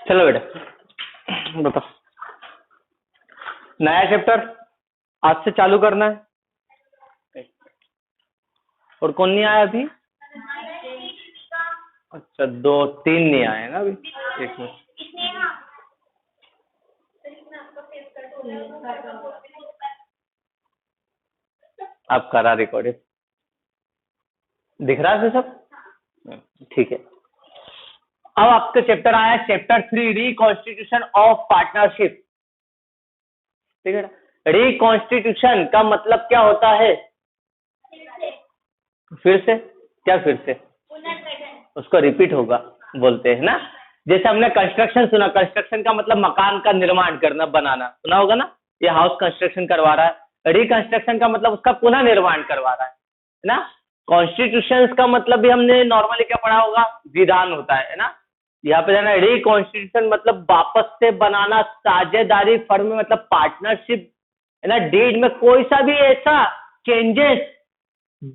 चलो बेटा बताओ, नया चैप्टर आज से चालू करना है। और कौन नहीं आया अभी? अच्छा, दो तीन नहीं आए ना अभी। एक मिनट, आप करा रिकॉर्डिंग, दिख रहा है सब? ठीक है। अब आपका चैप्टर आया चैप्टर 3, रिकॉन्स्टिट्यूशन ऑफ पार्टनरशिप। ठीक है, रिकॉन्स्टिट्यूशन का मतलब क्या होता है? फिर से क्या? फिर से उसको रिपीट होगा बोलते हैं ना। जैसे हमने कंस्ट्रक्शन सुना, कंस्ट्रक्शन का मतलब मकान का निर्माण करना, बनाना, सुना होगा ना। ये हाउस कंस्ट्रक्शन करवा रहा है। रिकंस्ट्रक्शन का मतलब उसका पुनः निर्माण करवा रहा है ना। कॉन्स्टिट्यूशन का मतलब भी हमने नॉर्मली क्या पढ़ा होगा? विधान होता है ना। यहाँ पे जाना, रिकॉन्स्टिट्यूशन मतलब वापस से बनाना, साझेदारी, फर्म में मतलब पार्टनरशिप है ना। डीड में कोई सा भी ऐसा चेंजेस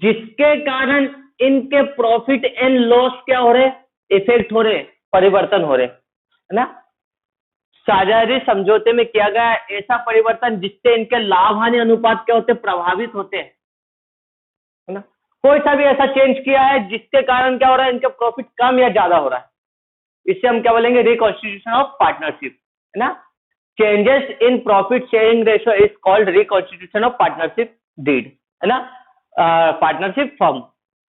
जिसके कारण इनके प्रॉफिट एंड लॉस क्या हो रहे, इफेक्ट हो रहे, परिवर्तन हो रहे है ना। साझेदारी समझौते में किया गया ऐसा परिवर्तन जिससे इनके लाभ हानि अनुपात क्या होते, प्रभावित होते हैं है ना। कोई सा भी ऐसा चेंज किया है जिसके कारण क्या हो रहा है, इनके प्रॉफिट कम या ज्यादा हो रहा है, इससे हम क्या बोलेंगे? रिकॉन्स्टिट्यूशन ऑफ पार्टनरशिप है ना। Changes in profit sharing ratio is called reconstitution of partnership deed है ना, पार्टनरशिप फर्म।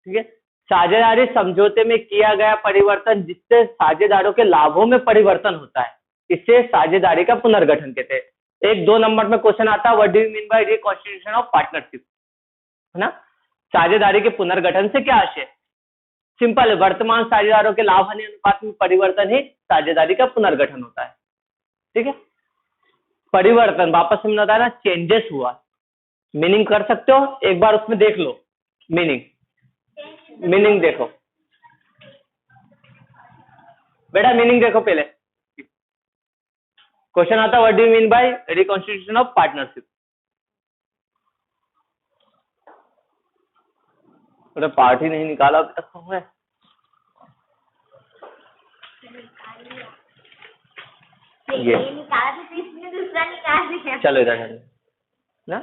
ठीक है, साझेदारी समझौते में किया गया परिवर्तन जिससे साझेदारों के लाभों में परिवर्तन होता है, इससे साझेदारी का पुनर्गठन कहते हैं। एक 2 नंबर में क्वेश्चन आता है, what do you mean by reconstitution of partnership है ना। साझेदारी के पुनर्गठन से क्या आशय? सिंपल है, वर्तमान साझेदारों के लाभ हानि अनुपात में परिवर्तन ही साझेदारी का पुनर्गठन होता है। ठीक है, परिवर्तन वापस से मैंने बताया ना, चेंजेस हुआ। मीनिंग कर सकते हो, एक बार उसमें देख लो मीनिंग देखो बेटा, मीनिंग देखो पहले। क्वेश्चन आता है, what do you mean by reconstitution of partnership. अरे पार्ट ही नहीं निकाला अभी तक है। ये चलो इधर ना,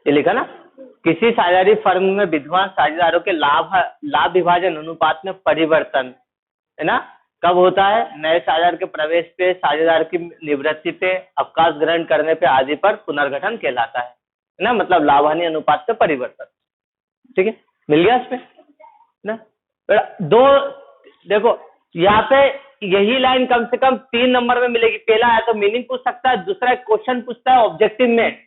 ये लिखा ना, किसी साझेदारी फर्म में विद्यमान साझेदारों के लाभ विभाजन अनुपात में परिवर्तन है ना, कब होता है? नए साझेदार के प्रवेश पे, साझेदार की निवृत्ति पे, अवकाश ग्रहण करने पे आदि पर पुनर्गठन कहलाता है ना। मतलब लाभ हानि अनुपात में परिवर्तन। ठीक है, मिल गया इस पे ना। दो देखो, यहाँ पे यही लाइन कम से कम 3 नंबर में मिलेगी। पहला है तो मीनिंग पूछ सकता है, दूसरा क्वेश्चन पूछता है ऑब्जेक्टिव में,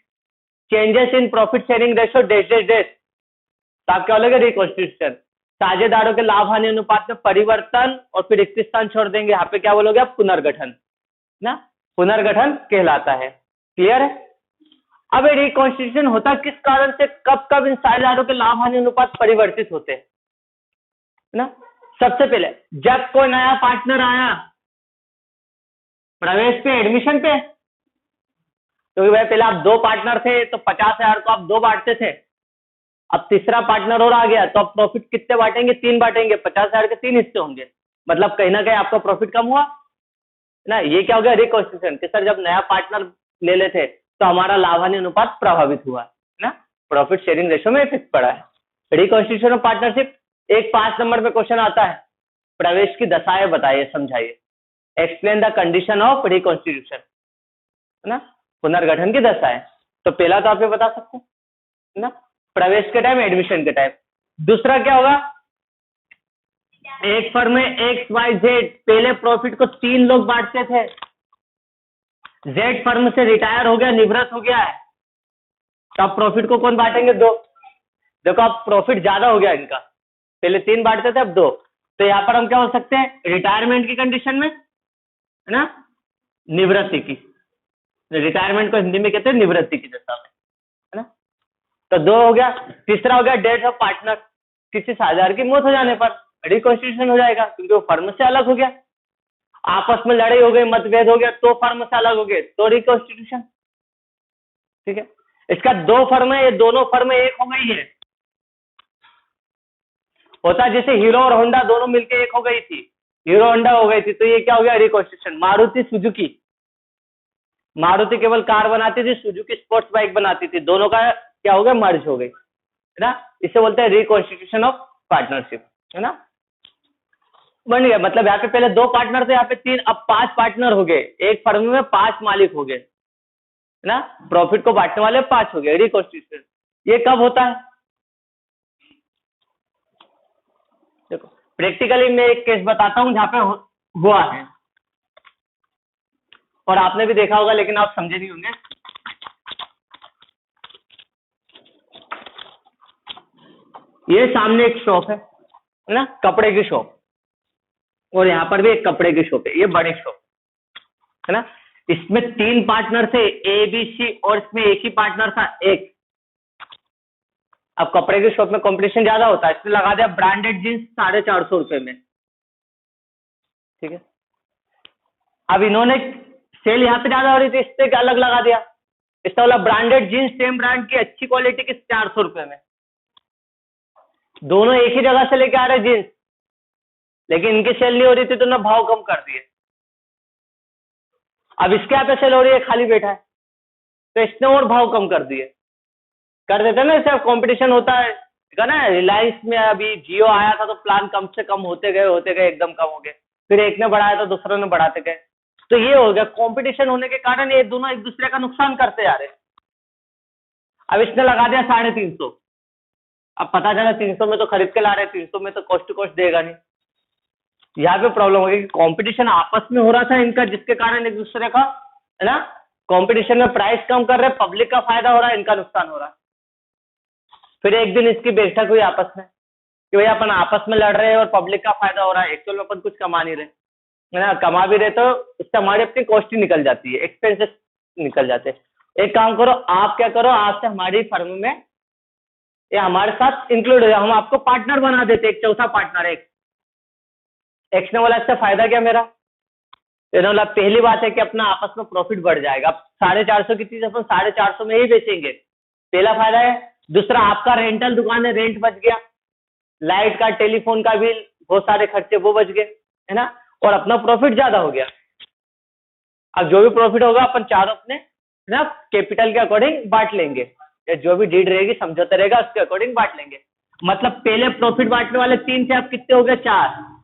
changes in profit sharing ratio dash dash dash, तो आप क्या बोलेंगे? रिकॉन्स्टिट्यूशन। साझेदारों के लाभ हानि अनुपात में परिवर्तन, और फिर रिक्त स्थान छोड़ देंगे, यहाँ पे क्या बोलोगे आप? पुनर्गठन ना, पुनर्गठन कहलाता है। क्लियर है? अब ये रिकॉन्स्टिट्यूशन होता किस कारण से, कब कब इन साझेदारों के लाभ हानि अनुपात परिवर्तित होते हैं ना। सबसे पहले जब कोई नया पार्टनर आया, प्रवेश पे, एडमिशन पे, तो भाई पहले आप 2 पार्टनर थे तो 50,000 को आप 2 बांटते थे। अब तीसरा पार्टनर और आ गया तो अब प्रॉफिट कितने बांटेंगे? 3 बांटेंगे, 50,000 के 3 हिस्से होंगे। मतलब कहीं ना कहीं आपका प्रॉफिट कम हुआ ना। ये क्या हो गया? रिकॉन्स्टिट्यूशन कि सर जब नया पार्टनर ले लेते तो हमारा लाभ हानि अनुपात प्रभावित हुआ है ना, प्रॉफिट शेयरिंग रेशियो में इफेक्ट पड़ा है। Reconstitution of partnership. एक 5 नंबर में क्वेश्चन आता है, प्रवेश की दशाएं बताइए, समझाइए, explain the condition of reconstitution है ना, पुनर्गठन की दशाएं। तो पहला तो आप ये बता सकते हैं ना, प्रवेश के टाइम, एडमिशन के टाइम। दूसरा क्या होगा? एक फर्म में एक्स वाई जेड, पहले प्रॉफिट को 3 लोग बांटते थे, जेड फर्म से रिटायर हो गया, निवृत्त हो गया है, तो अब प्रॉफिट को कौन बांटेंगे? 2। देखो अब प्रॉफिट ज्यादा हो गया इनका, पहले 3 बांटते थे अब 2, तो यहाँ पर हम क्या हो सकते हैं? रिटायरमेंट की कंडीशन में है ना, निवृत्ति की। रिटायरमेंट को हिंदी में कहते हैं निवृत्ति की दशा में है ना। तो 2 हो गया। तीसरा हो गया डेथ ऑफ पार्टनर, किसी साझेदार की मौत हो जाने पर रिकॉन्स्टिट्यूशन हो जाएगा, क्योंकि वो फर्म से अलग हो गया, आपस में लड़ाई हो गई, मतभेद हो गया, तो फर्म से अलग हो गए तो रिकॉन्स्टिट्यूशन। ठीक है, इसका 2 फर्म है, ये दोनों फर्म एक हो गई है, होता जैसे हीरो और होंडा दोनों मिलकर एक हो गई थी, हीरो होंडा हो गई थी, तो ये क्या हो गया रिकॉन्स्टिट्यूशन। मारुति सुजुकी, मारुति केवल कार बनाती थी, सुजुकी स्पोर्ट्स बाइक बनाती थी, दोनों का क्या हो गया, मर्ज हो गई, है ना। इसे बोलते हैं रिकॉन्स्टिट्यूशन ऑफ पार्टनरशिप, है ना। बन गया, मतलब यहाँ पे पहले 2 पार्टनर थे, यहाँ पे 3, अब 5 पार्टनर हो गए, एक फर्म में 5 मालिक हो गए, है ना। प्रॉफिट को बांटने वाले 5 हो गए, रिकॉन्स्टिट्यूशन। ये कब होता है, देखो प्रैक्टिकली मैं एक केस बताता हूँ जहाँ पे हुआ है, और आपने भी देखा होगा लेकिन आप समझे नहीं होंगे। ये सामने एक शॉप है ना, कपड़े की शॉप, और यहाँ पर भी एक कपड़े की शॉप है, ये बड़ी शॉप है ना। इसमें 3 पार्टनर थे, ए बी सी, और इसमें एक ही पार्टनर था, एक। अब कपड़े की शॉप में कंपटीशन ज्यादा होता है, इसने लगा दिया ब्रांडेड जींस 450 रुपए में, ठीक है। अब इन्होंने सेल यहाँ पे ज्यादा हो रही थी, इससे अलग लगा दिया, इसका बोला ब्रांडेड जींस सेम ब्रांड की अच्छी क्वालिटी की 400 रुपए में। दोनों एक ही जगह से लेके आ रहे जींस, लेकिन इनकी सेल नहीं हो रही थी तो उन्होंने भाव कम कर दिए। अब इसके यहाँ पे सेल हो रही है, खाली बैठा है, तो इसने और भाव कम कर दिए, कर देते ना, इससे कंपटीशन होता है ना। रिलायंस में अभी जियो आया था तो प्लान कम से कम होते गए एकदम कम हो गए, फिर एक ने बढ़ाया तो दूसरे ने बढ़ाते गए, तो ये हो गया कंपटीशन होने के कारण ये दोनों एक दूसरे का नुकसान करते जा रहे। अब इसने लगा दिया 350, अब पता चला 300 में तो खरीद के ला रहे, 300 में तो कॉस्ट टू कॉस्ट देगा नहीं। यहाँ पे प्रॉब्लम हो गई कि कंपटीशन आपस में हो रहा था इनका, जिसके कारण एक दूसरे का, है ना, कंपटीशन में प्राइस कम कर रहे, पब्लिक का फायदा हो रहा है, इनका नुकसान हो रहा है। फिर एक दिन इसकी बैठक हुई आपस में कि भैया अपन आपस में लड़ रहे हैं और पब्लिक का फायदा हो रहा है, एक्चुअल में अपन कुछ कमा नहीं रहे, है ना। कमा भी रहे तो उससे हमारी अपनी कॉस्ट ही निकल जाती है, एक्सपेंसेस निकल जाते हैं। एक काम करो, आप क्या करो, आपसे हमारी फर्म में या हमारे साथ इंक्लूड हो जाओ, हम आपको पार्टनर बना देते, एक चौथा पार्टनर। एक एक्स ने बोला इससे फायदा क्या मेरा, इन्होंने बोला पहली बात है कि अपना आपस में प्रॉफिट बढ़ जाएगा, अब 450 की चीज अपन 450 में ही बेचेंगे, पहला फायदा है। दूसरा, आपका रेंटल दुकान है, रेंट बच गया, लाइट का, टेलीफोन का बिल, बहुत सारे खर्चे वो बच गए, है ना, और अपना प्रॉफिट ज्यादा हो गया। अब जो भी प्रॉफिट होगा अपन चारों अपने, है ना, कैपिटल के अकॉर्डिंग बांट लेंगे, या जो भी डीड रहेगी समझौता रहेगा उसके अकॉर्डिंग बांट लेंगे। मतलब पहले प्रॉफिट बांटने वाले 3 थे, अब कितने हो गए, 4।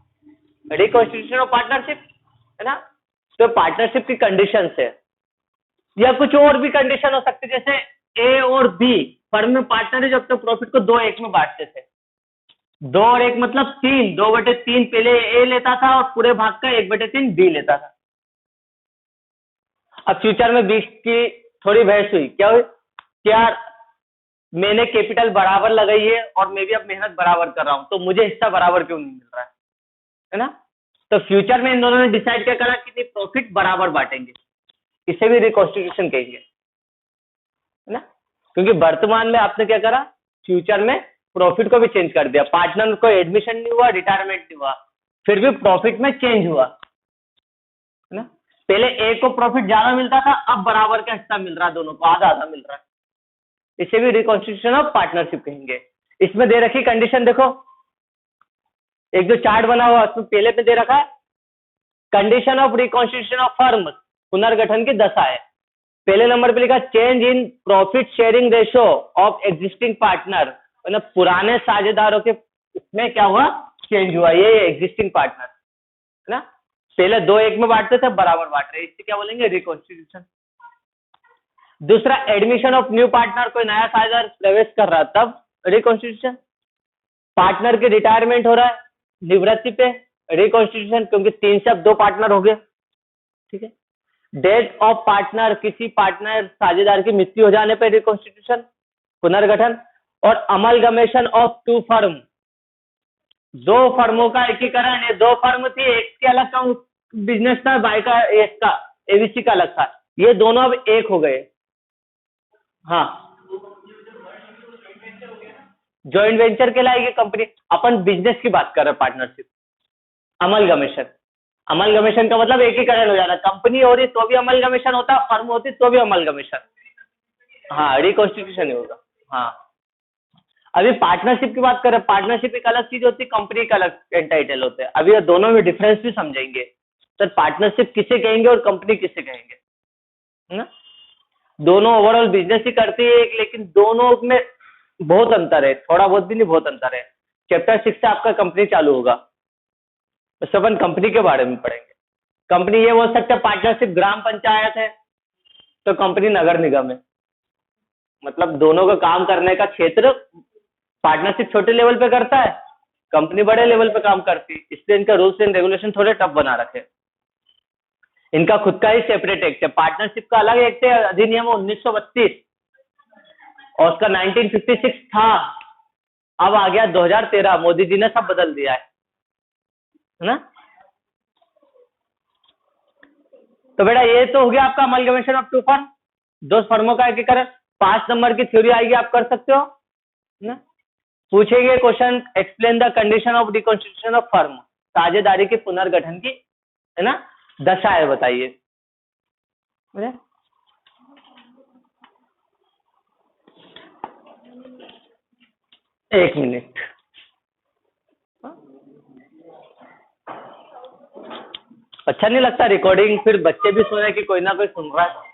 रिकॉन्स्टिट्यूशन ऑफ पार्टनरशिप, है ना। तो पार्टनरशिप की कंडीशन है, या कुछ और भी कंडीशन हो सकती है, जैसे ए और बी फर्म में पार्टनर है, जब तक प्रॉफिट को 2-1 में बांटते थे। 2 और 1 मतलब 3, 2/3 पहले ए लेता था और पूरे भाग का 1/3 बी लेता था। अब फ्यूचर में 20 की थोड़ी बहस हुई, क्या हुई, क्या मैंने कैपिटल बराबर लगाई है और मैं भी अब मेहनत बराबर कर रहा हूं, तो मुझे हिस्सा बराबर क्यों नहीं मिल रहा है ना। तो फ्यूचर में इन दोनों ने डिसाइड क्या करा कि प्रॉफिट बराबर बांटेंगे, इसे भी रिकॉन्स्टिट्यूशन कहेंगे, है ना। क्योंकि वर्तमान में आपने क्या करा, फ्यूचर में प्रॉफिट को भी चेंज कर दिया, पार्टनर को एडमिशन नहीं हुआ, रिटायरमेंट नहीं हुआ, फिर भी प्रॉफिट में चेंज हुआ, है ना। पहले ए को प्रॉफिट ज्यादा मिलता था, अब बराबर का हिस्सा मिल रहा है, दोनों को आधा आधा मिल रहा है, इसे भी रिकॉन्स्टिट्यूशन ऑफ पार्टनरशिप कहेंगे। इसमें दे रखी कंडीशन देखो, एक जो चार्ट बना हुआ उसमें पहले पे दे रखा है condition of reconstitution of firm, पुनर्गठन की दशा है। पहले नंबर पे लिखा change in profit sharing ratio of existing partner, मतलब पुराने साझेदारों के इसमें क्या हुआ, चेंज हुआ, ये एग्जिस्टिंग पार्टनर, है ना। पहले 2-1 में बांटते थे, बराबर बांट रहे, इससे क्या बोलेंगे, रिकॉन्स्टिट्यूशन। दूसरा, एडमिशन ऑफ न्यू पार्टनर, कोई नया साझेदार प्रवेश कर रहा है तब रिकॉन्स्टिट्यूशन। पार्टनर की रिटायरमेंट हो रहा है निवृत्ति पे, रिकॉन्स्टिट्यूशन, क्योंकि 3 से अब 2 पार्टनर हो गए, ठीक है। डेथ ऑफ पार्टनर, किसी पार्टनर साझेदार की मृत्यु हो जाने पर रिकॉन्स्टिट्यूशन, पुनर्गठन। और अमलगमेशन ऑफ 2 फर्म, 2 फर्मों का एकीकरण, ये 2 फर्म थी, एक के अलग का बिजनेस था, बाई का इसका एबीसी का अलग था, ये दोनों अब एक हो गए। हाँ, जॉइंट वेंचर कहलाएगी कंपनी, अपन बिजनेस की बात कर रहे हैं, पार्टनरशिप। अमलगमेशन, अमलगमेशन का मतलब एकीकरण हो जाना, कंपनी हो रही तो भी अमलगमेशन होता, फर्म होती तो भी अमलगमेशन, हाँ रिकॉन्स्टिट्यूशन ही होगा। हाँ, अभी पार्टनरशिप की बात करें, पार्टनरशिप एक अलग चीज होती है, कंपनी का अलग एंटाइटल होते हैं। अभी ये दोनों में डिफरेंस भी समझेंगे, सर पार्टनरशिप किसे कहेंगे और कंपनी किसे कहेंगे, है ना। दोनों ओवरऑल बिजनेस ही करती है एक, लेकिन दोनों में बहुत अंतर है, थोड़ा बहुत भी नहीं, बहुत अंतर है। चैप्टर 6 से आपका कंपनी चालू होगा, तो अपन कंपनी के बारे में पढ़ेंगे। कंपनी ये बोल सकते हैं, पार्टनरशिप ग्राम पंचायत है तो कंपनी नगर निगम है। मतलब दोनों का काम करने का क्षेत्र, पार्टनरशिप छोटे लेवल पे करता है, कंपनी बड़े लेवल पे काम करती है, इसलिए इनका रूल्स एंड रेगुलेशन थोड़े टफ बना रखे। इनका खुद का ही सेपरेट एक्ट है, पार्टनरशिप का अलग एक्ट है, अधिनियम 1932, और उसका 1956 था, अब आ गया 2013, मोदी जी ने सब बदल दिया है ना। तो बेटा ये तो हो गया आपका अमलगमेशन ऑफ टू फर्म, दो फर्मों का एकीकरण। 5 नंबर की थ्योरी आएगी, आप कर सकते हो ना। पूछेंगे question, explain the condition of reconstitution of firm, साझेदारी के पुनर्गठन की, है ना, दशा है, बताइए। एक मिनट, अच्छा नहीं लगता रिकॉर्डिंग, फिर बच्चे भी सुन रहे कि कोई ना कोई सुन रहा है।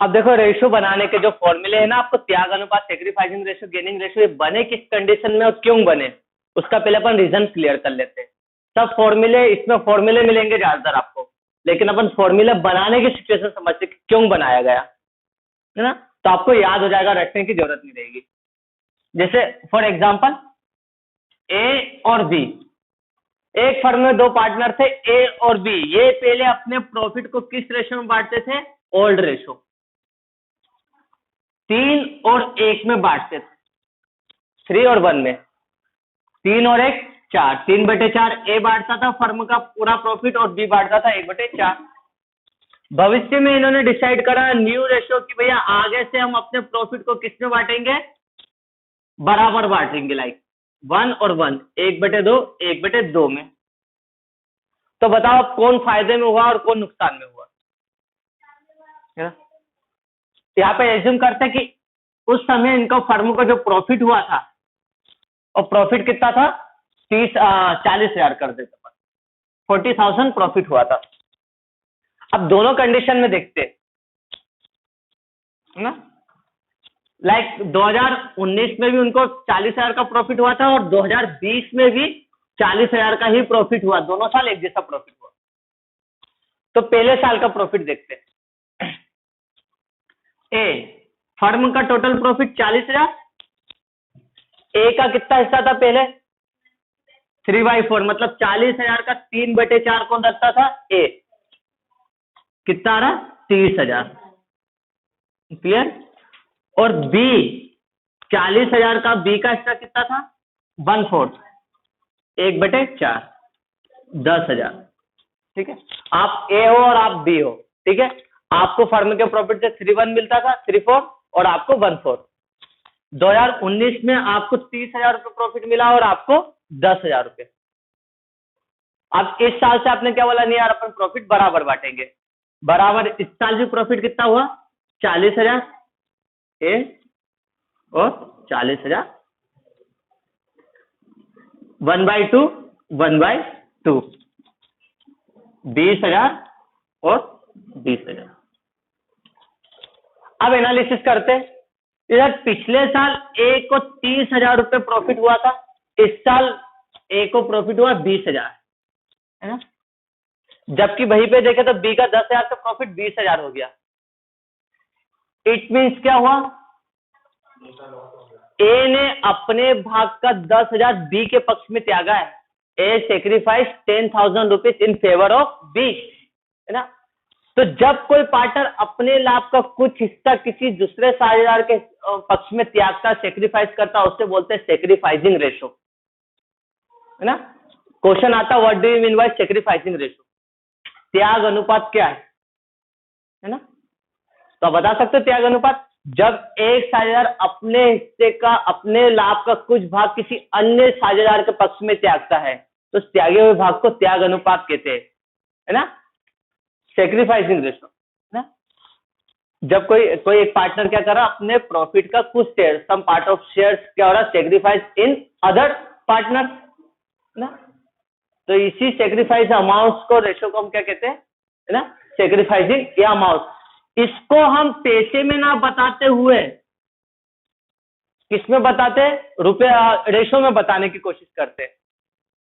अब देखो, रेशो बनाने के जो फॉर्मूले है ना, आपको त्याग अनुपात, सेक्रीफाइसिंग रेशो, गेनिंग रेशो, ये बने किस कंडीशन में और क्यों बने, उसका पहले अपन रीजन क्लियर कर लेते हैं। सब फॉर्मूले, इसमें फॉर्मूले मिलेंगे ज्यादातर आपको, लेकिन अपन फॉर्मूले बनाने की सिचुएशन समझते क्यों बनाया गया, है ना, तो आपको याद हो जाएगा, रटने की जरूरत नहीं रहेगी। जैसे फॉर एग्जाम्पल, ए और बी, एक फर्म में दो पार्टनर थे, ए और बी, ये पहले अपने प्रॉफिट को किस रेशो में बांटते थे, ओल्ड रेशो, 3 और 1 में बांटते थे, 3 और 1 में, 3 और 1 4, 3/4 ए बांटता था फर्म का पूरा प्रॉफिट, और बी बांटता था 1/4। भविष्य में इन्होंने डिसाइड करा न्यू रेशो की भैया आगे से हम अपने प्रॉफिट को किस में बांटेंगे, बराबर बांटेंगे, लाइक 1 और 1, 1/2, 1/2 में। तो बताओ कौन फायदे में हुआ और कौन नुकसान में हुआ, है ना। यहाँ पे एज्यूम करते हैं कि उस समय इनका फर्म का जो प्रॉफिट हुआ था, और प्रॉफिट कितना था, 40,000 कर देते, 40,000 प्रॉफिट हुआ था। अब दोनों कंडीशन में देखते है ना, लाइक 2019 में भी उनको 40,000 का प्रॉफिट हुआ था, और 2020 में भी 40,000 का ही प्रॉफिट हुआ, दोनों साल एक जैसा प्रॉफिट हुआ। तो पहले साल का प्रॉफिट देखते हैं। ए, फर्म का टोटल प्रॉफिट 40,000, ए का कितना हिस्सा था पहले, 3/4, मतलब 40,000 का 3/4 कौन रखता था, ए, कितना आ रहा, 30,000, क्लियर। और बी, 40,000 का बी का हिस्सा कितना था, 1/4, 1/4, 10,000, ठीक है। आप ए हो और आप बी हो, ठीक है। आपको फर्म के प्रॉफिट से 3/1 मिलता था, 3/4, और आपको 1/4। 2019 में आपको 30,000 रुपये प्रॉफिट मिला और आपको 10,000 रुपये। अब इस साल से आपने क्या बोला, नहीं यार अपन प्रॉफिट बराबर बांटेंगे, बराबर। इस साल भी प्रॉफिट कितना हुआ, 40,000 ए और 40,000, 1/2, 1/2, 20,000 और 20,000। अब एनालिसिस करते हैं, इधर पिछले साल ए को 30,000 रुपये प्रॉफिट हुआ था, इस साल ए को प्रॉफिट हुआ 20,000, है ना। जबकि वहीं पे देखे तो बी का 10,000 का प्रॉफिट 20,000 हो गया। इट मीन्स क्या हुआ, ए ने अपने भाग का 10,000 बी के पक्ष में त्यागा है। A sacrifice 10,000 rupees in favour of B, है ना। तो जब कोई पार्टनर अपने लाभ का कुछ हिस्सा किसी दूसरे साझेदार के पक्ष में त्यागता, सेक्रीफाइस करता, उससे बोलते हैं सेक्रीफाइसिंग रेशो, है ना। क्वेश्चन आता, what do you mean by sacrificing ratio, त्याग अनुपात क्या है ना। तो आप बता सकते हो त्याग अनुपात, जब एक साझेदार अपने हिस्से का, अपने लाभ का कुछ भाग किसी अन्य साझेदार के पक्ष में त्यागता है तो उस त्यागे हुए भाग को त्याग अनुपात कहते हैं, है ना, सेक्रीफाइसिंग रेशो, है ना। जब कोई एक पार्टनर क्या कर रहा, अपने प्रॉफिट का कुछ share, some part of shares क्या हो रहा, सेक्रीफाइस इन अदर पार्टनर ना। तो इसी सेक्रीफाइस अमाउंट्स को, रेशो को हम क्या कहते हैं, है ना, सेक्रीफाइसिंग या अमाउंट। इसको हम पैसे में ना बताते हुए किसमें बताते, रुपया रेशो में बताने की कोशिश करते हैं,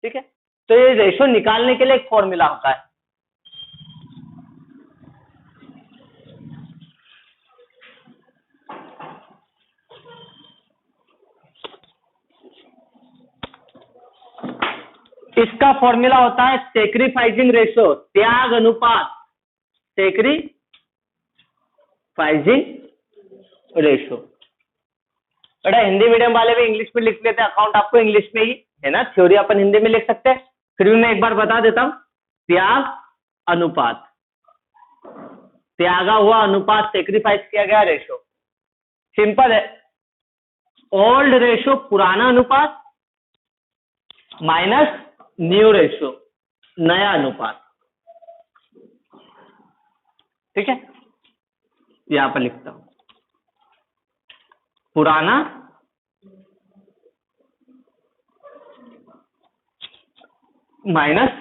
ठीक है। तो ये रेशो निकालने के लिए एक फॉर्मूला होता है। इसका फॉर्मूला होता है सेक्रीफाइसिंग रेशो, त्याग अनुपात, सेक्रीफाइसिंग रेशो। बेटा हिंदी मीडियम वाले भी इंग्लिश में लिख लेते हैं, अकाउंट आपको इंग्लिश में ही है ना, थ्योरी अपन हिंदी में लिख सकते हैं। फिर भी मैं एक बार बता देता हूं, त्याग अनुपात, त्यागा हुआ अनुपात, सेक्रीफाइस किया गया रेशो। सिंपल है, ओल्ड रेशो पुराना अनुपात माइनस न्यू रेशो नया अनुपात, ठीक है। यहां पर लिखता हूं, पुराना माइनस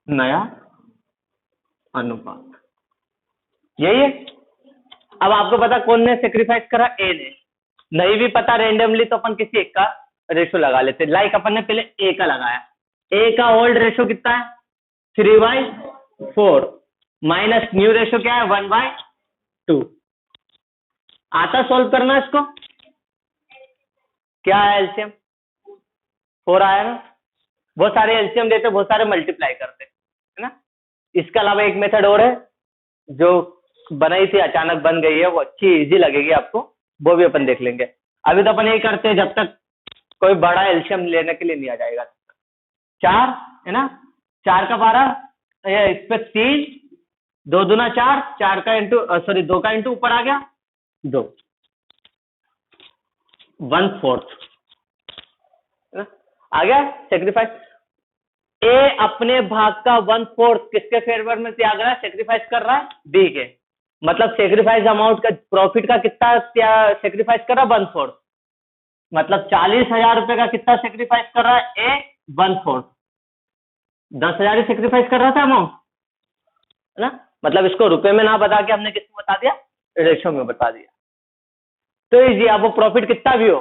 नया अनुपात, यही है। अब आपको पता कौन ने सेक्रीफाइस करा, ए ने। नहीं भी पता रेंडमली तो अपन किसी एक का रेशो लगा लेते, लाइक अपन ने पहले ए का लगाया। ए का ओल्ड रेशो कितना है, 3/4 माइनस न्यू रेशो क्या है, 1/2। आता सॉल्व करना इसको, क्या है एलसीएम, 4 आया ना। बहुत सारे एलसीएम देते, बहुत सारे मल्टीप्लाई करते, है ना। इसके अलावा एक मेथड और है जो बनाई थी, अचानक बन गई है, वो अच्छी इजी लगेगी आपको, वो भी अपन देख लेंगे। अभी तो अपन यही करते हैं जब तक कोई बड़ा एलसीएम लेने के लिए नहीं आ जाएगा। 4 है ना, 4 का 12, इस पे 3, 2 दूना 4, 4 का इंटू, सॉरी 2 का इंटू ऊपर आ गया 2, 1/4 आ गया सेक्रीफाइस। ए अपने भाग का 1/4 किसके फेवर में त्याग रहा है, सेक्रीफाइस कर रहा है बी के। मतलब सेक्रीफाइस अमाउंट का, प्रॉफिट का कितना सेक्रीफाइस कर रहा है, 1/4। मतलब 40,000 रुपए का कितना सेक्रीफाइस कर रहा है ए, 1/4। 10,000 ही सेक्रीफाइस कर रहा था अमाउंट, है ना। मतलब इसको रुपए में ना बता के हमने किसमें बता दिया, रेशो में बता दिया। तो इजी, अब वो प्रॉफिट कितना भी हो,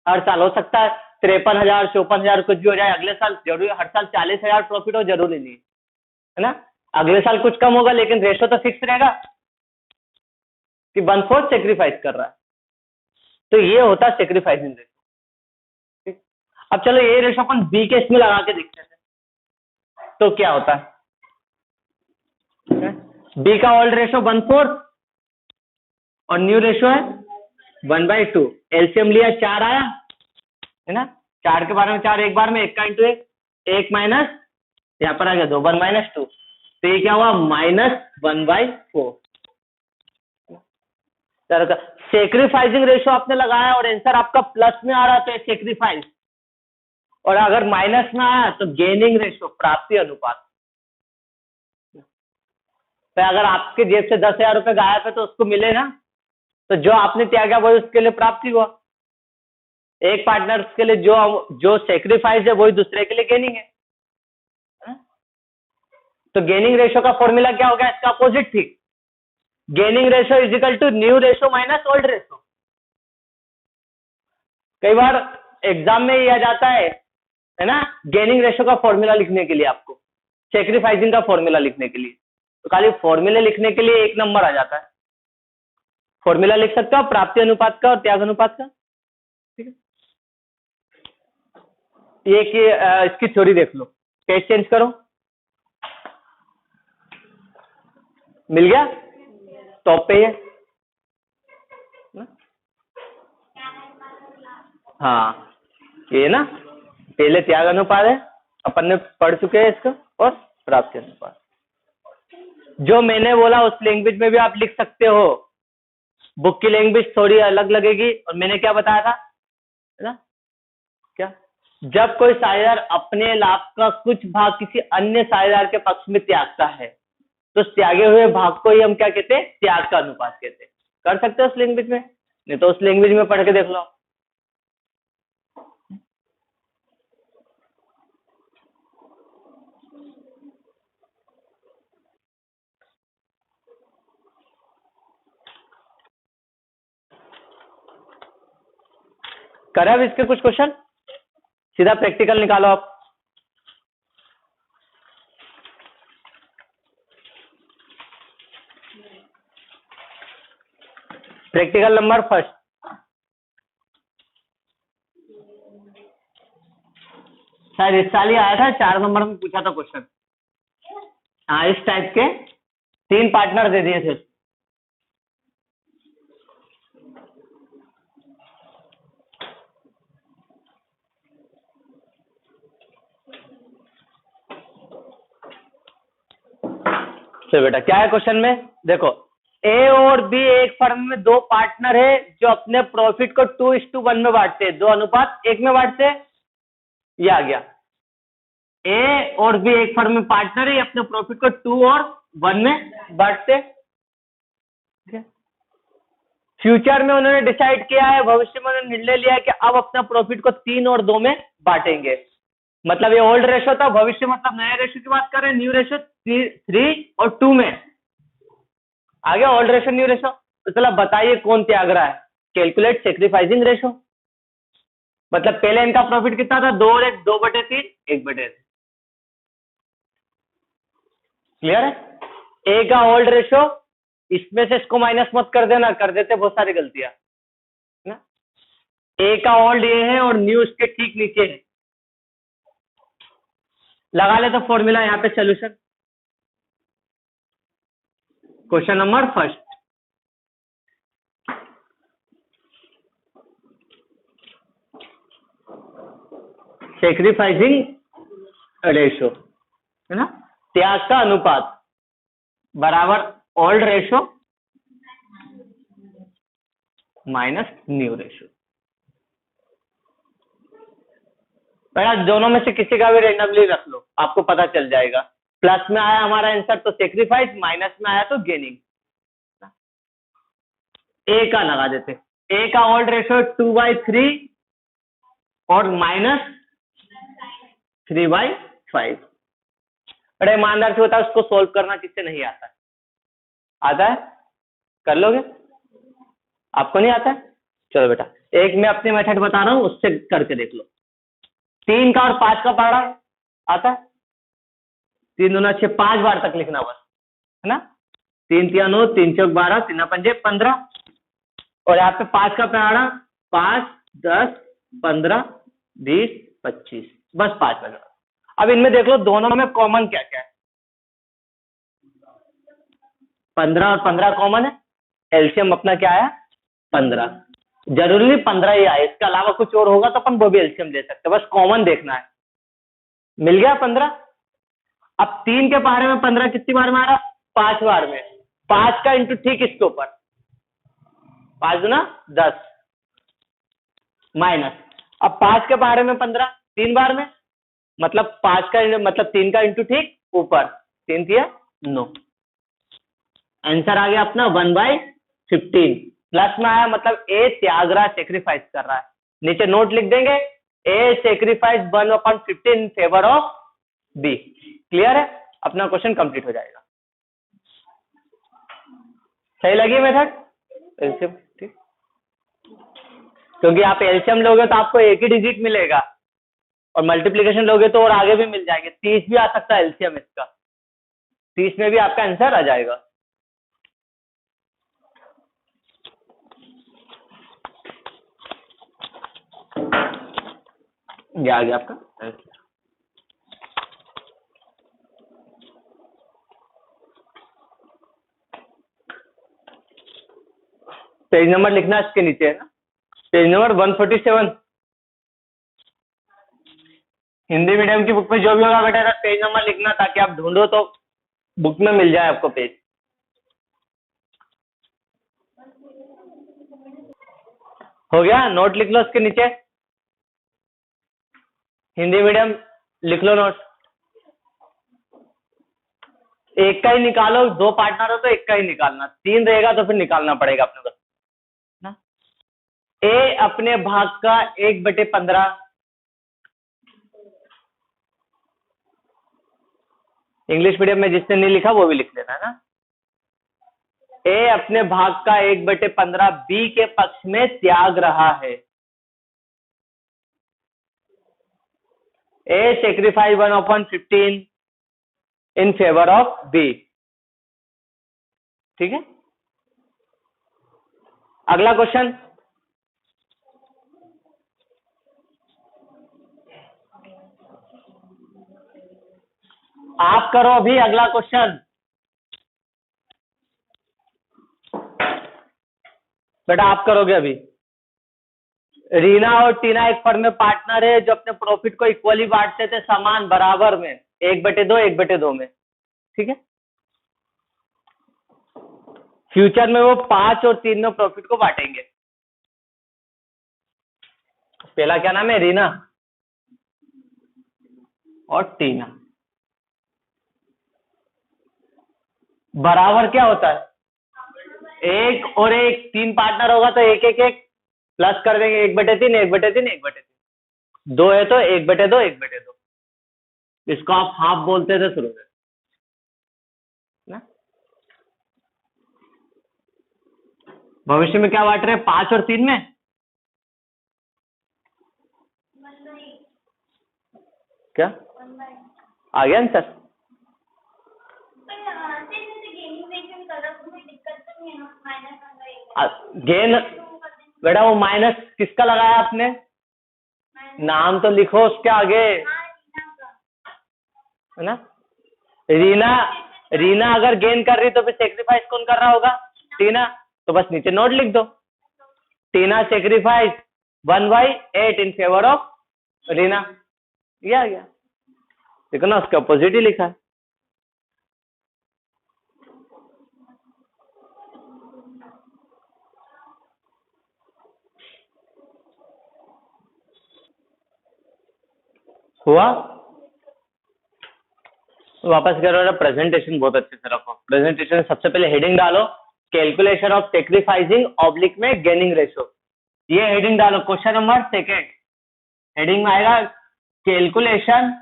हर साल हो सकता है 53,000, 54,000 कुछ भी हो जाए। अगले साल जरूरी हर साल 40,000 प्रॉफिट हो, जरूरी नहीं, है ना। अगले साल कुछ कम होगा, लेकिन रेशो तो फिक्स रहेगा कि 1/4 सेक्रीफाइस कर रहा है। तो ये होता है सेक्रीफाइसिंग रेशो। अब चलो ये रेशो अपन बी के इसमें लगा के देखते हैं, तो क्या होता है। बी का ओल्ड रेशो 1/4 और न्यू रेशो है 1/2। एलसीएम लिया 4 आया, है ना। 4 के बारे में 4 एक बार में, 1 का इंटू 1, 1 माइनस यहाँ पर आ गया 2, 1/2। तो ये क्या हुआ, -1/4। सेक्रीफाइसिंग रेशो आपने लगाया और आंसर आपका प्लस में आ रहा तो सेक्रीफाइस, और अगर माइनस में आया तो गेनिंग रेशो, प्राप्ति अनुपात। तो अगर आपके जेब से 10,000 रुपए गायब है तो उसको मिले ना, तो जो आपने त्यागा वही उसके लिए प्राप्ति हुआ। एक पार्टनर के लिए जो सेक्रीफाइस है वही दूसरे के लिए गेनिंग है। तो गेनिंग रेशो का फॉर्मूला क्या हो गया, इसका अपोजिट थी। Gaining ratio is equal to new ratio minus old ratio. कई बार एग्जाम में ये आ जाता है ना, गेनिंग रेशो का फॉर्मूला लिखने के लिए आपको, सेक्रीफाइसिंग का फॉर्मूला लिखने के लिए, तो खाली फॉर्मूले लिखने के लिए 1 नंबर आ जाता है। फॉर्मूला लिख सकते हो प्राप्ति अनुपात का और त्याग अनुपात का, ठीक है। ये कि इसकी थ्योरी देख लो, पेज चेंज करो, मिल गया टॉप पे है। हाँ ये ना, पहले त्याग अनुपात है, अपन ने पढ़ चुके हैं इसको, और प्राप्ति अनुपात। जो मैंने बोला उस लैंग्वेज में भी आप लिख सकते हो, बुक की लैंग्वेज थोड़ी अलग लगेगी। और मैंने क्या बताया था, है ना, क्या, जब कोई साझेदार अपने लाभ का कुछ भाग किसी अन्य साझेदार के पक्ष में त्यागता है तो उस त्यागे हुए भाग को ही हम क्या कहते हैं, त्याग का अनुपात कहते हैं। कर सकते हो उस लैंग्वेज में, नहीं तो उस लैंग्वेज में पढ़ के देख लो। करें अब इसके कुछ क्वेश्चन, सीधा प्रैक्टिकल निकालो आप। प्रैक्टिकल नंबर फर्स्ट, शायद इस साल ही आया था, 4 नंबर में पूछा था क्वेश्चन। हाँ, इस टाइप के 3 पार्टनर दे दिए थे। तो बेटा क्या है क्वेश्चन में, देखो ए और बी एक फर्म में 2 पार्टनर है जो अपने प्रॉफिट को 2:1 में बांटते हैं, 2:1 में बांटते हैं। ये आ गया, ए और बी एक फर्म में पार्टनर है, अपने प्रॉफिट को 2 और 1 में बांटते हैं। फ्यूचर में उन्होंने डिसाइड किया है, भविष्य में उन्होंने निर्णय लिया है कि अब अपना प्रॉफिट को 3 और 2 में बांटेंगे। मतलब ये ओल्ड रेशो था, भविष्य मतलब नया रेशो की बात कर रहे हैं, न्यू रेशो 3 और 2 में आ गया, ओल्ड रेशो न्यू रेशो। तो चलो बताइए कौन त्याग रहा है, कैलकुलेट सेक्रीफाइसिंग रेशो। मतलब पहले इनका प्रॉफिट कितना था, 2 और 1, 2/3, 1/3। क्लियर है। ए का ओल्ड रेशो, इसमें से इसको माइनस मत कर देना, कर देते बहुत सारी गलतियां ना। ए का ओल्ड ये है और न्यू इसके ठीक नीचे है। लगा ले तो फॉर्मूला यहाँ पे solution. Question number first, sacrificing ratio है ना, त्याग का अनुपात बराबर old ratio minus new ratio. बेटा दोनों में से किसी का भी रेंडमली रख लो, आपको पता चल जाएगा। प्लस में आया हमारा आंसर तो सेक्रीफाइस, माइनस में आया तो गेनिंग। ए का लगा देते, ए का ओल्ड रेशो 2/3 और माइनस 3/5। बड़े ईमानदार से बताओ, उसको सोल्व करना किससे नहीं आता है? आता है, कर लोगे? आपको नहीं आता है? चलो बेटा, एक मैं अपनी मेथड बता रहा हूं, उससे करके देख लो। 3 का और 5 का पढ़ा आता है? 3 दूना 6, 5 बार तक लिखना बस, है ना। 3 तिया 9, 3 चौक 12, 3 पंजे 15। और यहाँ पे 5 का पढ़ा, 5, 10, 15, 20, 25, बस 5 बजा। अब इनमें देख लो दोनों में कॉमन क्या क्या है। 15 और 15 कॉमन है, एलसीएम अपना क्या आया, 15। जरूरी नहीं 15 ही आए, इसके अलावा कुछ और होगा तो अपन वो भी एलसीएम ले सकते हैं, बस कॉमन देखना है। मिल गया 15। अब 3 के पहाड़े में 15 कितनी बार में आ रहा, 5 बार में। 5 का इंटू ठीक इसके ऊपर, 5 दूना 10 माइनस। अब 5 के पहाड़े में 15 3 बार में, मतलब 5 का मतलब 3 का इंटू ठीक ऊपर, 3 तिया 9। आंसर आ गया अपना 1/15। प्लस में आया मतलब ए त्याग रहा है, सेक्रीफाइस कर रहा है। नीचे नोट लिख देंगे, a sacrifice 1/15 in favour of B. Clear है, अपना क्वेश्चन कंप्लीट हो जाएगा। सही लगी मेथड? एलसीएम ठीक, क्योंकि आप एलसीएम लोगे तो आपको एक ही डिजिट मिलेगा और मल्टीप्लीकेशन लोगे तो और आगे भी मिल जाएंगे। 30 भी आ सकता है एलसीएम इसका, 30 में भी आपका आंसर आ जाएगा। ये आ गया आपका। पेज नंबर लिखना इसके नीचे है ना, पेज नंबर 147। हिंदी मीडियम की बुक में जो भी होगा बेटा पेज नंबर लिखना, ताकि आप ढूंढो तो बुक में मिल जाए आपको पेज। हो गया, नोट लिख लो उसके नीचे, हिंदी मीडियम लिख लो नोट। एक का ही निकालो, 2 पार्टनर हो तो एक का ही निकालना, 3 रहेगा तो फिर निकालना पड़ेगा अपने को ना। ए अपने भाग का 1/15, इंग्लिश मीडियम में जिसने नहीं लिखा वो भी लिख लेना है ना। ए अपने भाग का 1/15 बी के पक्ष में त्याग रहा है। A sacrifice 1/15 in favour of B. ठीक है, अगला क्वेश्चन। आप करो अभी अगला क्वेश्चन। बेटा आप करोगे अभी। रीना और टीना एक फर्म में पार्टनर है जो अपने प्रॉफिट को इक्वली बांटते थे, समान बराबर में, 1/2 1/2 में। ठीक है, फ्यूचर में वो 5 और 3 में प्रॉफिट को बांटेंगे। पहला क्या नाम है, रीना और टीना। बराबर क्या होता है, 1 और 1, 3 पार्टनर होगा तो 1 1 1 प्लस कर देंगे, 1/3 1/3 1/3। 2 है तो 1/2 1/2। इसको आप हाफ बोलते थे शुरू में ना। भविष्य में क्या बांट रहे हैं, 5 और 3 में। क्या आ गया आंसर। गेन बेटा वो माइनस किसका लगाया आपने, नाम तो लिखो उसके आगे है ना। रीना, रीना अगर गेन कर रही तो फिर सेक्रीफाइस कौन कर रहा होगा, टीना। तो बस नीचे नोट लिख दो, Tina sacrifice 1/8 in favour of Reena. ये आ गया, देखो ना उसके अपोजिट ही लिखा है। हुआ, वापस करो, प्रेजेंटेशन बहुत अच्छे से रखो। प्रेजेंटेशन सबसे पहले हेडिंग डालो, कैलकुलेशन ऑफ सेक्रीफाइसिंग ऑब्लिक में गेनिंग रेशो। ये हेडिंग डालो, क्वेश्चन नंबर 2 हेडिंग में आएगा कैलकुलेशन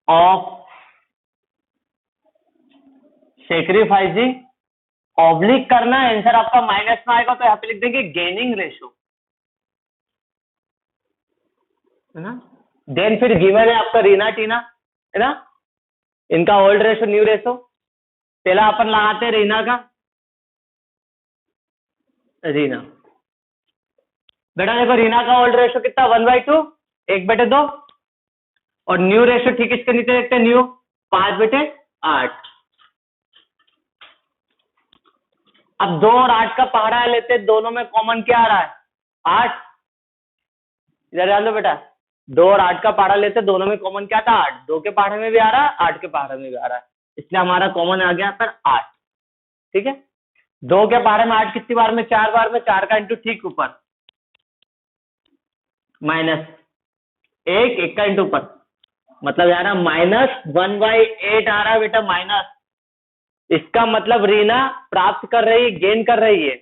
ऑफ सेक्रीफाइसिंग ऑब्लिक करना, आंसर आपका माइनस में आएगा तो यहाँ पे लिख देंगे गेनिंग रेशो है ना। देन फिर गिवन है आपका रीना टीना है ना, इनका ओल्ड रेशो न्यू रेशो। पहला अपन लगाते हैं रीना का, रीना बेटा देखो रीना का ओल्ड रेशो कितना 1/2 1/2, और न्यू रेशो ठीक इसके नीचे देखते हैं, न्यू 5/8। अब 2 और 8 का पहाड़ा लेते हैं, दोनों में कॉमन क्या आ रहा है 8, इधर डाल दो बेटा। 2 और 8 का पहाड़ा लेते हैं, दोनों में कॉमन क्या था 8, 2 के पहाड़े में भी आ रहा है 8 के पहाड़े में भी आ रहा है, इसलिए हमारा कॉमन आ गया पर 8। ठीक है, 2 के पहाड़े में 8 कितनी बार में, 4 बार में, 4 का इंटू ठीक ऊपर माइनस 1 का इंटू ऊपर, मतलब यार -1/8 आ रहा है बेटा माइनस। इसका मतलब रीना प्राप्त कर रही है, गेन कर रही है।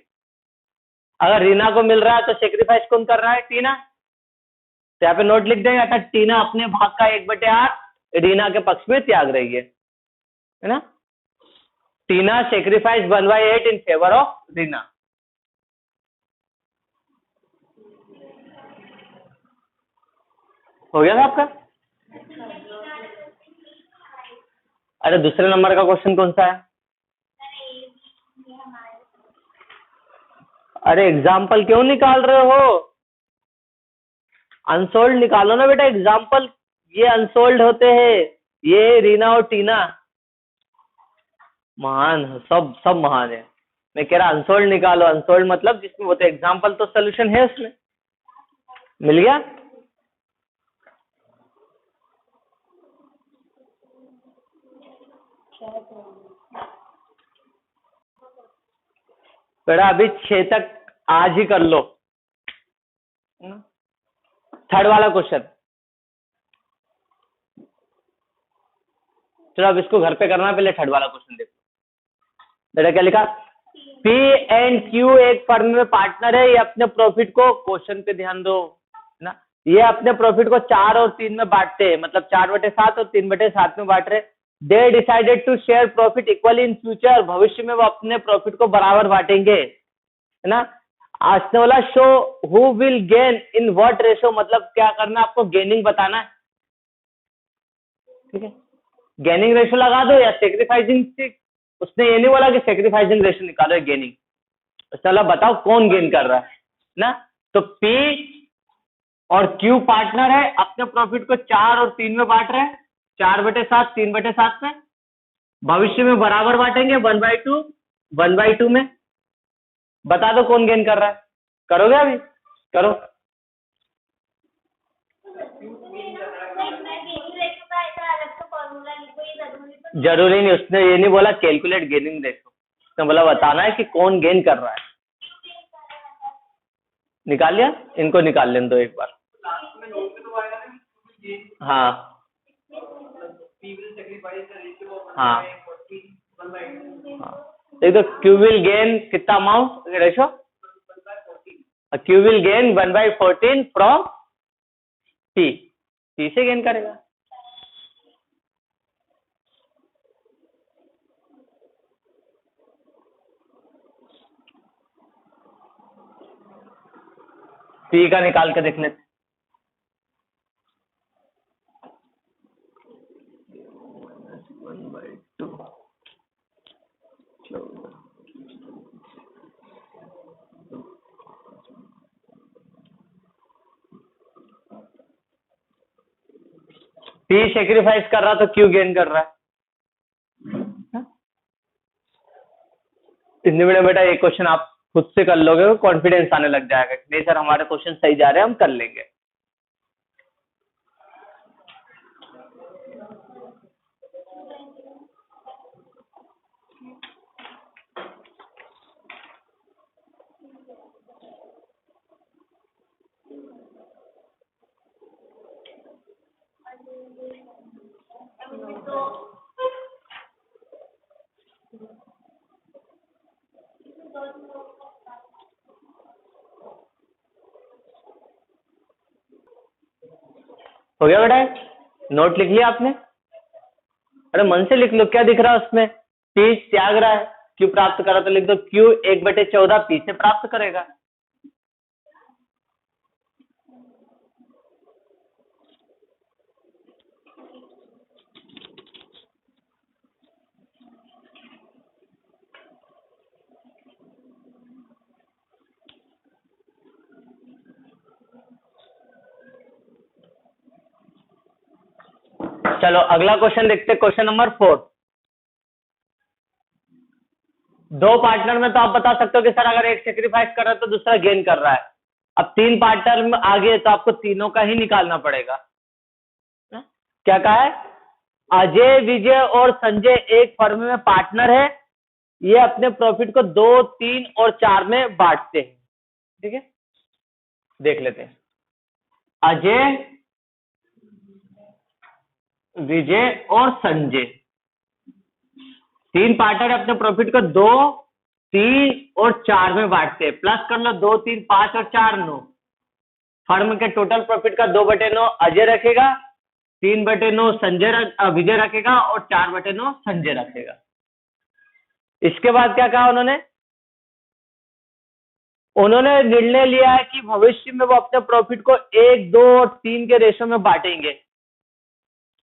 अगर रीना को मिल रहा है तो सेक्रीफाइस कौन कर रहा है, टीना। तो यहाँ पे नोट लिख देंगे, अर्थात टीना अपने भाग का 1/8 रीना के पक्ष में त्याग रही है ना। Tina sacrifice 1/8 in favour of Reena. हो गया था आपका। अरे दूसरे नंबर का क्वेश्चन कौन सा है, अरे एग्जाम्पल क्यों निकाल रहे हो, अनसोल्ड निकालो ना बेटा एग्जाम्पल। ये अनसोल्ड होते हैं, ये रीना और टीना महान, सब महान है। मैं कह रहा अनसोल्ड निकालो, अनसोल्ड मतलब जिसमें होते एग्जाम्पल, तो सोल्यूशन है उसमें। मिल गया बेटा, अभी 6 तक आज ही कर लो। थर्ड वाला क्वेश्चन, चलो अब इसको घर पे करना, पहले थर्ड वाला क्वेश्चन देखो। बेटा क्या लिखा, पी एंड क्यू एक फर्म में पार्टनर है, ये अपने प्रॉफिट को, क्वेश्चन पे ध्यान दो ना, ये अपने प्रॉफिट को 4 और 3 में बांटते हैं, मतलब 4/7 और 3/7 में बांट रहे। They decided to share profit equally in future, भविष्य में वो अपने प्रॉफिट को बराबर बांटेंगे, है ना। आज वाला show who will gain in what ratio, मतलब क्या करना आपको, गेनिंग बताना है, ठीक है। गेनिंग रेशो लगा दो या सेक्रीफाइसिंग, उसने ये नहीं बोला कि सेक्रीफाइसिंग रेशो निकालो, गेनिंग। चलो बताओ कौन गेन कर रहा है ना। तो पी और क्यू पार्टनर है, अपने प्रॉफिट को 4 और 3 में बांट रहे हैं, 4/7 3/7 में, भविष्य में बराबर बांटेंगे 1/2 1/2 में। बता दो कौन गेन कर रहा है, करोगे अभी, करो। जरूरी नहीं, उसने ये नहीं बोला कैलकुलेट गेनिंग रेशो, उसने बोला बताना है कि कौन गेन कर रहा है। निकाल लिया, इनको निकाल लेने दो एक बार। हाँ हाँ देखो, क्यू विल गेन कितना amount ratio, Q will gain 1/14 from P, P से गेन करेगा। पी का निकाल के देख लेते, पी सेक्रीफाइस कर रहा तो क्यू गेन कर रहा है। हिंदी मीडियम बेटा एक क्वेश्चन आप खुद से कर लोगे, कॉन्फिडेंस आने लग जाएगा, नहीं सर हमारे क्वेश्चन सही जा रहे हैं, हम कर लेंगे। हो गया बेटा, नोट लिख लिया आपने, अरे मन से लिख लो, क्या दिख रहा है उसमें, पी त्याग रहा है, क्यू प्राप्त करा, तो लिख दो क्यू 1/14 पी से प्राप्त करेगा। चलो अगला क्वेश्चन देखते, क्वेश्चन नंबर 4। दो पार्टनर में तो आप बता सकते हो कि सर अगर एक सेक्रीफाइस कर रहा है तो दूसरा गेन कर रहा है। अब 3 पार्टनर में आगे तो आपको तीनों का ही निकालना पड़ेगा। क्या कहा है, अजय विजय और संजय एक फर्म में पार्टनर है, ये अपने प्रॉफिट को 2 3 और 4 में बांटते हैं, ठीक है। देख लेते हैं, अजय विजय और संजय 3 पार्टनर अपने प्रॉफिट को 2 3 और 4 में बांटते हैं। प्लस कर लो, 2 3 5 और 4 9, फर्म के टोटल प्रॉफिट का 2/9 अजय रखेगा, 3/9 विजय रखेगा और 4/9 संजय रखेगा। इसके बाद क्या कहा उन्होंने निर्णय लिया है कि भविष्य में वो अपने प्रॉफिट को 1 2 और 3 के रेशो में बांटेंगे,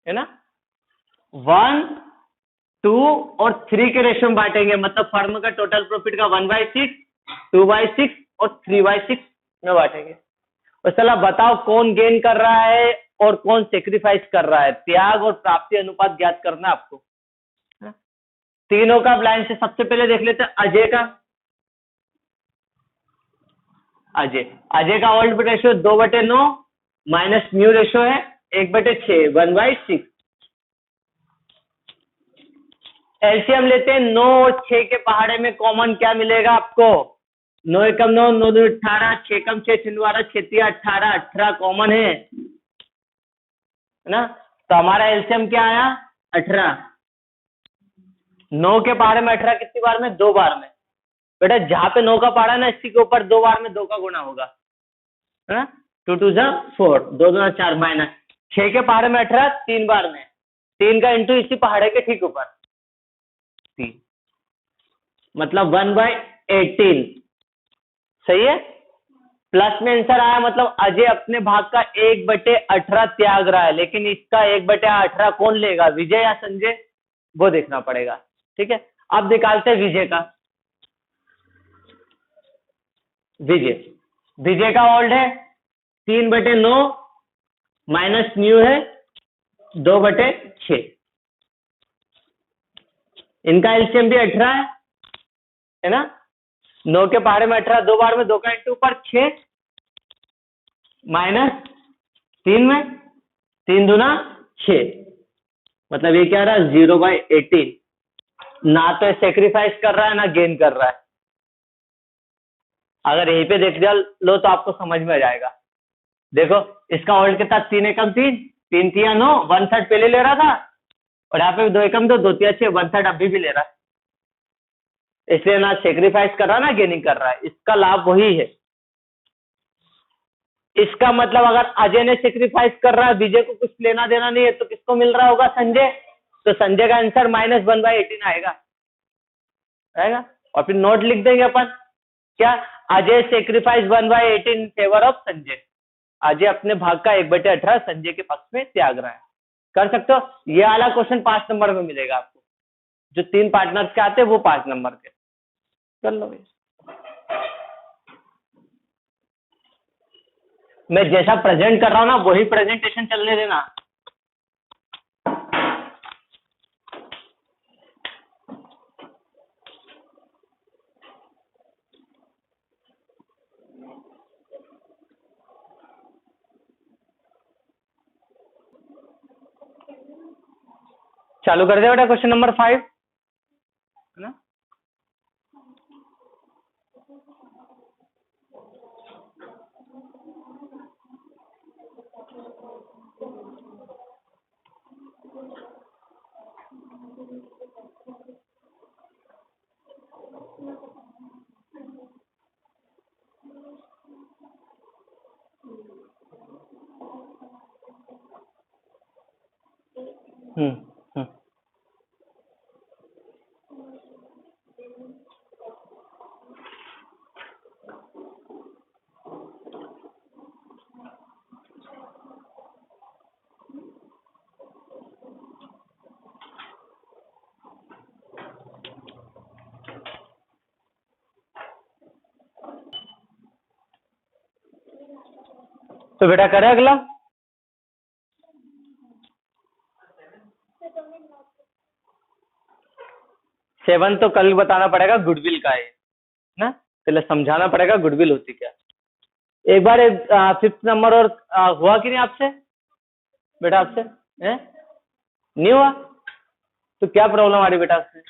है ना। 1 2 और 3 के रेशो में बांटेंगे, मतलब फर्म का टोटल प्रॉफिट का 1/6 2/6 और 3/6 में बांटेंगे। तो चला बताओ कौन गेन कर रहा है और कौन सेक्रीफाइस कर रहा है, त्याग और प्राप्ति अनुपात ज्ञात करना आपको। तीनों का लाइन से सबसे पहले देख लेते हैं अजय का। अजय का old ratio 2/9 minus mu ratio है 1/6 1/6। एलसीएम लेते हैं, 9 और 6 के पहाड़े में कॉमन क्या मिलेगा आपको, 9 एकम 9, 9 दूनी 18, 6 एकम 6, 6 12, 6 तिया 18, 18 कॉमन है ना। तो हमारा एलसीएम क्या आया 18। 9 के पहाड़े में 18 कितनी बार में 2 बार में। बेटा जहां पे 9 का पहाड़ा है ना इसी के ऊपर 2 बार में 2 का गुना होगा है ना। 2 2 जा 4, 2 2 4 माइनस 6 के पहाड़े में 18 3 बार में 3 का इंटू इसी पहाड़े के ठीक ऊपर 3, मतलब 1/18 सही है। प्लस में आंसर आया, मतलब अजय अपने भाग का 1/18 त्याग रहा है, लेकिन इसका 1/18 कौन लेगा, विजय या संजय, वो देखना पड़ेगा। ठीक है, अब निकालते हैं विजय का। विजय का ओल्ड है 3/9 माइनस न्यू है 2/6। इनका एलसीएम भी 18 है ना। 9 के पहाड़े में 18 2 बार में 2 का इंटू ऊपर 6 माइनस 3 में 3 दूना 6, मतलब ये क्या रहा 0/18। ना तो सेक्रीफाइस कर रहा है ना गेन कर रहा है। अगर यहीं पे देख लिया लो तो आपको समझ में आ जाएगा। देखो इसका ओल्ड के साथ 3 एकम 3, 3 तिया 9, 1/3 पहले ले रहा था, और यहाँ पे 2 एकम 2, 2 तिया 6, 1/3 अभी भी ले रहा है। इसलिए ना सेक्रीफाइस कर रहा ना गेनिंग कर रहा है, इसका लाभ वही है। इसका मतलब अगर अजय ने सेक्रीफाइस कर रहा है, विजय को कुछ लेना देना नहीं है, तो किसको मिल रहा होगा संजय। तो संजय का आंसर -1/18 आएगा। और फिर नोट लिख देंगे अपन क्या, Ajay sacrifice 1/18 in favour of Sanjay. Ajay अपने भाग का 1/18 संजय के पक्ष में त्याग रहा है। कर सकते हो, ये वाला क्वेश्चन 5 नंबर में मिलेगा आपको, जो 3 पार्टनर्स के आते हैं वो 5 नंबर के। कर लो भाई, मैं जैसा प्रेजेंट कर रहा हूं ना वही प्रेजेंटेशन चलने देना। चालू कर दे बेटा, क्वेश्चन नंबर 5 है ना। हम्म। तो बेटा करे अगला। सेवन तो कल बताना पड़ेगा, गुडविल का है ना, पहले समझाना पड़ेगा गुडविल होती क्या। एक बार 5th नंबर और हुआ कि नहीं आपसे बेटा, आपसे नहीं हुआ, तो क्या प्रॉब्लम आ रही बेटा आपसे।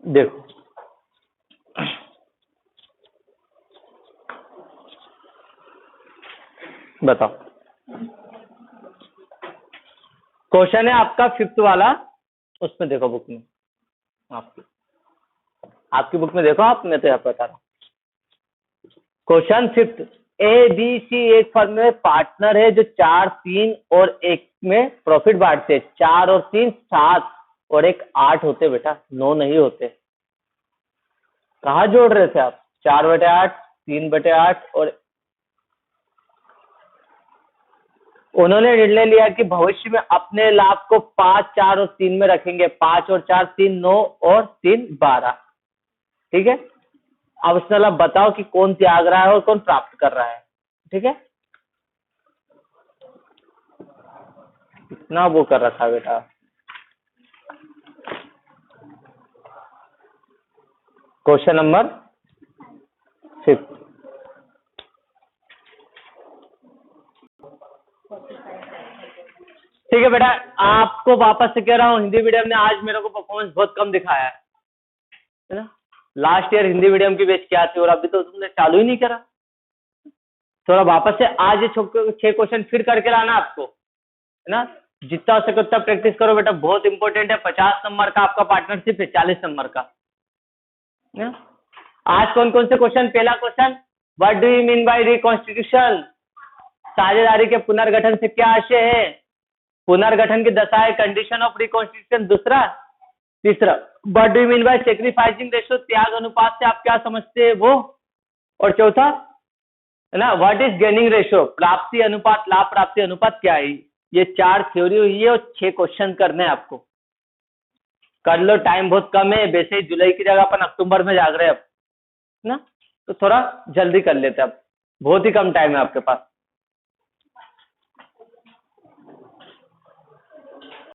देखो बताओ, क्वेश्चन है आपका 5th वाला, उसमें देखो बुक में, आपकी बुक में देखो आप, मैं तो यहाँ बता रहा हूँ। क्वेश्चन 5th, ABC एक फर्म में पार्टनर है जो 4, 3 और 1 में प्रॉफिट बांटते हैं। 4 और 3 7 और 1 8 होते बेटा, 9 नहीं होते। कहाँ जोड़ रहे थे आप, 4/8, 3/8 और उन्होंने निर्णय लिया कि भविष्य में अपने लाभ को 5, 4 और 3 में रखेंगे। 5 और 4 3 9 और 3 12। ठीक है, अब उसने बताओ कि कौन त्याग रहा है और कौन प्राप्त कर रहा है। ठीक है, कितना वो कर रखा है बेटा। Question number 5। ठीक है बेटा, आपको वापस से कह रहा हूँ, हिंदी मीडियम ने आज मेरे को परफॉर्मेंस बहुत कम दिखाया है। है ना। लास्ट ईयर हिंदी मीडियम की बैच क्या थी और अभी तो तुमने चालू ही नहीं करा। थोड़ा वापस से आज ये 6 क्वेश्चन फिर करके लाना आपको, है ना। जितना हो सके उतना प्रैक्टिस करो बेटा, बहुत इंपॉर्टेंट है। 50 नंबर का आपका पार्टनरशिप है, 40 नंबर का, है ना। आज कौन कौन से क्वेश्चन? पहला question, what do you mean by reconstitution? साझेदारी के पुनर्गठन से क्या आशय है? पुनर्गठन की दशा है, कंडीशन ऑफ रिकॉन्स्टिट्यूशन दूसरा। तीसरा, what do you mean by sacrificing ratio? त्याग अनुपात से आप क्या समझते हैं वो। और चौथा, है ना, व्हाट इज गेनिंग रेशियो? प्राप्ति अनुपात, लाभ प्राप्ति अनुपात क्या है? ये 4 थ्योरी हुई है और 6 क्वेश्चन करने हैं आपको। कर लो, टाइम बहुत कम है, वैसे ही जुलाई की जगह अपन अक्टूबर में जाग रहे हैं अब, ना, तो थोड़ा जल्दी कर लेते हैं अब, बहुत ही कम टाइम है आपके पास।